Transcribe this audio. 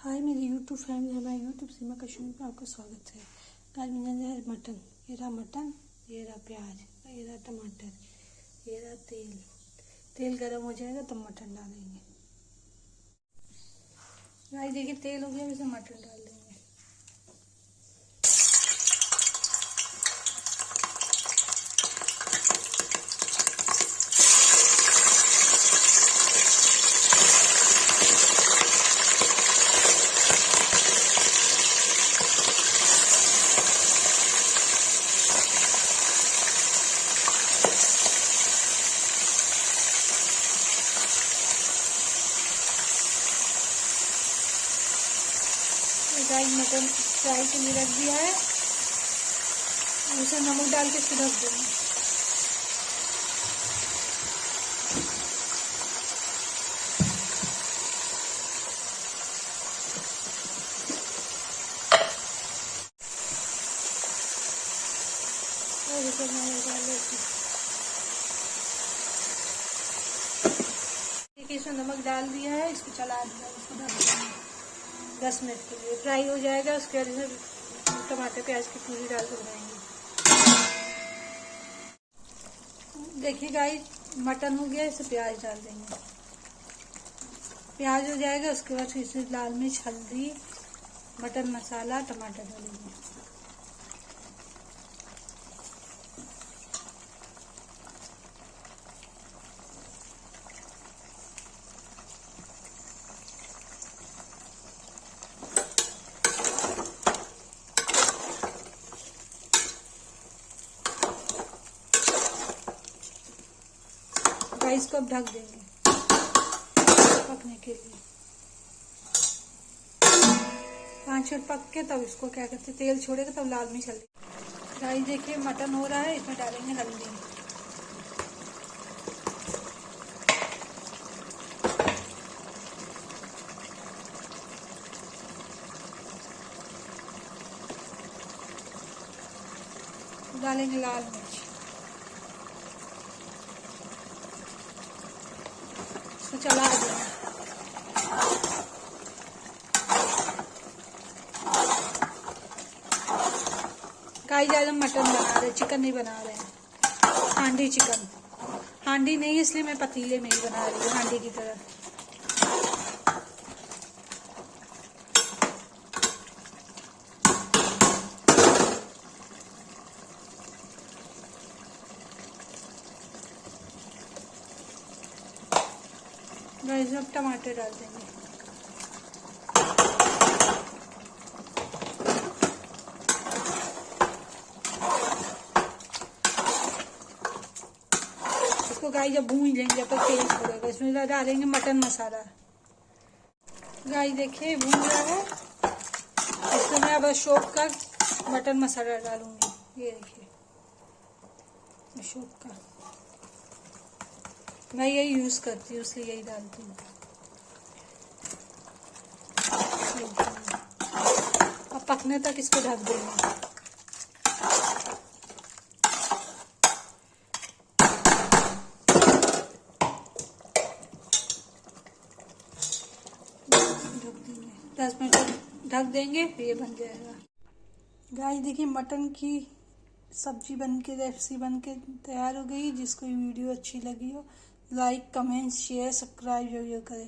हाय मेरी YouTube family, हमारे YouTube सीमा कश्मीर में आपका स्वागत है। आज मैंने है मटन, ये रहा मटन, ये रहा प्याज, ये रहा टमाटर, ये रहा तेल। तेल गर्म हो जाएगा तब मटन डालेंगे। भाई देखिए तेल हो गया, वैसे मटन डाल देंगे। गाइस मटन फ्राई के लिए रख दिया है, उसे नमक डाल के इसको ढक देंगे। और इसे नमक डाल देते, देखिए इसमें नमक डाल दिया है, इसको चला दिया, इसको ढक देंगे 10 मिनट के लिए। फ्राई हो जाएगा, उसके बाद इसे टमाटर प्याज की प्यूरी डाल कर बनाएंगे। देखिए गाइस मटन हो गया, इसे प्याज डाल देंगे। प्याज हो जाएगा, उसके बाद इसे लाल मिर्च, हल्दी, मटन मसाला, टमाटर डालेंगे। इसको अब ढक देंगे पकने के लिए। 5 मिनट पक के तब इसको क्या करते, तेल छोड़ेगा तब लाल मिर्च, हल्दी। गाइस देखिए मटन हो रहा है, इसमें डालेंगे हल्दी। डालेंगे लाल मिर्च, इसको चला देंगे। गाइस आज हम मटन बना रहे, चिकन नहीं बना रहे हैं। हांडी चिकन, हांडी नहीं इसलिए मैं पतीले में ही बना रही हूँ, हांडी की तरह। गाइस अब टमाटर डाल देंगे। इसको गाइस जब भून लेंगे, जब तक तेल छोड़ेगा, इसमें डालेंगे मटन मसाला। गाइस देखिए भून गया है, इसमें मैं अब अशोक का मटन मसाला डालूंगी। ये देखिए अशोक का, मैं यही यूज करती हूँ इसलिए यही डालती हूँ। अब पकने तक इसको ढक देंगे। ढक देंगे 10 मिनट ढक देंगे, फिर ये बन जाएगा। गाइस देखिए मटन की सब्जी बन के, रेसिपी बन के तैयार हो गई। जिसको वीडियो अच्छी लगी हो, लाइक, कमेंट, शेयर, सब्सक्राइब जरूर करें।